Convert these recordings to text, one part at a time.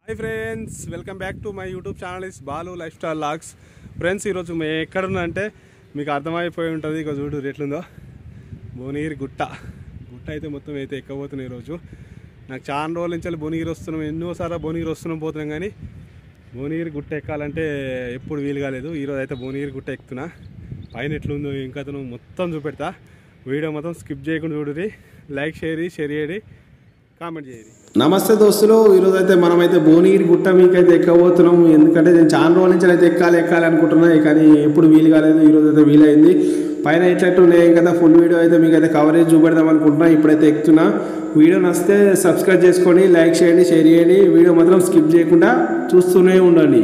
hi friends welcome back to my YouTube channel इस Balu life style vlogs friends मैं एक्कडुन्ना మీకు అర్థమైపోయి ఉంటుంది ఇక చూడు ఎట్లుందో భువనగిరి గుట్ట అయితే మొత్తం అయితే ఎక్కబోతున్నాయి ఈరోజు నాకు చాలా రోజుల నుంచి భువనగిరి వస్తున్నాం ఎన్నోసార్లు భువనగిరి వస్తున్నాం పోతున్నాం కానీ భువనగిరి గుట్ట ఎక్కాలంటే ఎప్పుడు వీలు కాలేదు ఈరోజు అయితే భువనగిరి గుట్ట ఎక్కుతున్నా పైన ఎట్లుందో ఇంకా మొత్తం చూపెడతా వీడియో మొత్తం స్కిప్ చేయకుండా చూడురి లైక్ షేర్ చేయండి కామెంట్ చేయండి నమస్తే దోస్తులు ఈరోజు అయితే మనమైతే భువనగిరి గుట్ట మీకైతే ఎక్కబోతున్నాము ఎందుకంటే నేను చాలా రోజుల నుంచి అయితే ఎక్కాలి అనుకుంటున్నా కానీ ఎప్పుడు వీలు కాలేదు ఈరోజు అయితే వీలైంది పైన ఎట్లట్టు నేను కదా ఫుల్ వీడియో అయితే మీకైతే కవరేజ్ చూపెడదాం అనుకుంటున్నా ఇప్పుడైతే ఎక్కుతున్నా వీడియో నచ్చితే సబ్స్క్రైబ్ చేసుకోండి లైక్ చేయండి షేర్ చేయండి వీడియో మాత్రం స్కిప్ చేయకుండా చూస్తూనే ఉండండి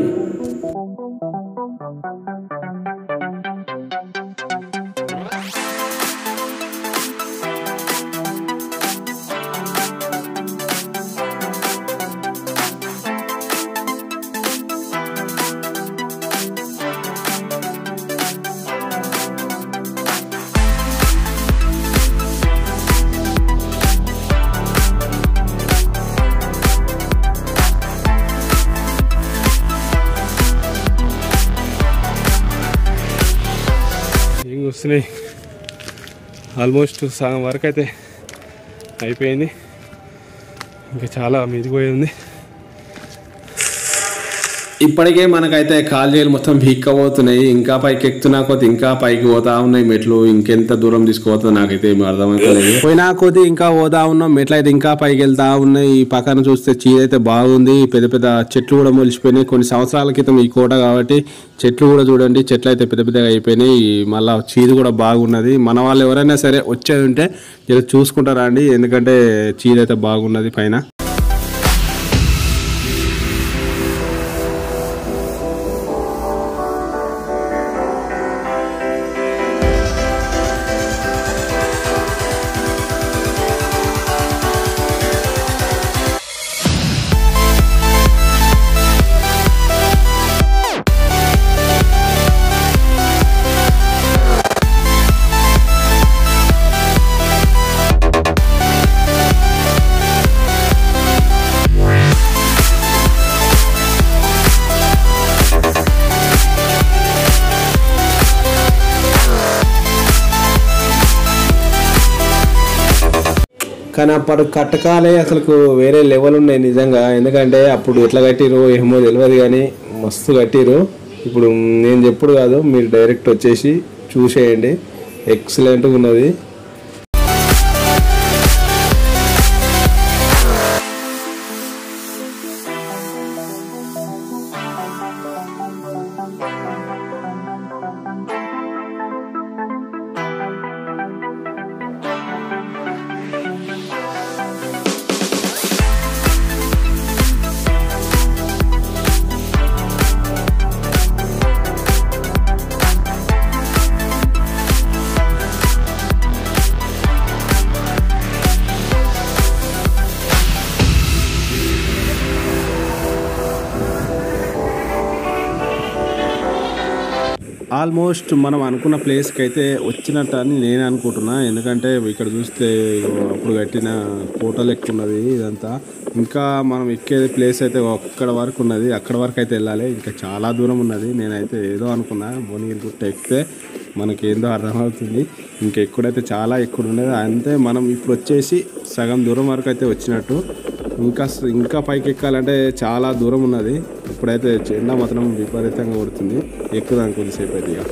వస్తున్నాయి ఆల్మోస్ట్ సగం వరకు అయితే అయిపోయింది ఇంకా చాలా మీదిపోయి ఉంది ఇప్పటికే మనకైతే కాలేజీలు మొత్తం భీక్కబోతున్నాయి ఇంకా పైకి ఎక్కుతున్నా కొద్ది ఇంకా పైకి పోతా ఉన్నాయి మెట్లు ఇంకెంత దూరం తీసుకుపోతుందో నాకైతే ఏమి అర్థమవుతలేదు పోయినా కొద్ది ఇంకా పోతా ఉన్నాం మెట్లు అయితే ఇంకా పైకి వెళ్తా ఉన్నాయి ఈ పక్కన చూస్తే చీర అయితే బాగుంది పెద్ద పెద్ద చెట్లు కూడా మొలిచిపోయినాయి కొన్ని సంవత్సరాల క్రితం ఈ కోట కాబట్టి చెట్లు కూడా చూడండి చెట్లు అయితే పెద్ద పెద్దగా అయిపోయినాయి మళ్ళీ చీర కూడా బాగున్నది మన వాళ్ళు ఎవరైనా సరే వచ్చేది ఉంటే ఇలా చూసుకుంటారా అండి ఎందుకంటే చీర అయితే బాగున్నది పైన కానీ అప్పుడు కట్టకాలే అసలు వేరే లెవెల్ ఉన్నాయి నిజంగా ఎందుకంటే అప్పుడు ఎట్లా కట్టిరు ఏమో తెలియదు కానీ మస్తు కట్టిరు ఇప్పుడు నేను చెప్పుడు కాదు మీరు డైరెక్ట్ వచ్చేసి చూసేయండి ఎక్సలెంట్గా ఉన్నది ఆల్మోస్ట్ మనం అనుకున్న ప్లేస్కి అయితే వచ్చినట్టు అని నేను అనుకుంటున్నా ఎందుకంటే ఇక్కడ చూస్తే అప్పుడు కట్టిన కోటలు ఎక్కువ ఉన్నది ఇదంతా ఇంకా మనం ఎక్కేది ప్లేస్ అయితే అక్కడ వరకు ఉన్నది అక్కడ వరకు అయితే వెళ్ళాలి ఇంకా చాలా దూరం ఉన్నది నేనైతే ఏదో అనుకున్నా భువనగిరి గుట్ట ఎక్కితే మనకి ఏందో అర్థమవుతుంది ఇంకా ఎక్కువైతే చాలా ఎక్కువ ఉండేది అంతే మనం ఇప్పుడు వచ్చేసి సగం దూరం వరకు అయితే వచ్చినట్టు ఇంకా పైకి ఎక్కాలంటే చాలా దూరం ఉన్నది ఇప్పుడైతే ఎండ మాత్రం విపరీతంగా కొడుతుంది ఎక్కుదాం కొద్దిసేపు అయితే ఇక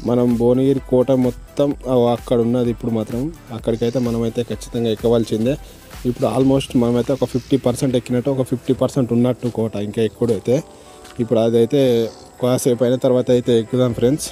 మనం భువనగిరి కోట మొత్తం అక్కడ ఉన్నది ఇప్పుడు మాత్రం అక్కడికైతే మనమైతే ఖచ్చితంగా ఎక్కవలసిందే ఇప్పుడు ఆల్మోస్ట్ మనమైతే ఒక 50% ఎక్కినట్టు ఒక 50% ఉన్నట్టు కోట ఇంకా ఎక్కువైతే ఇప్పుడు అదైతే కాసేపు అయిన తర్వాత అయితే ఎక్కుదాం ఫ్రెండ్స్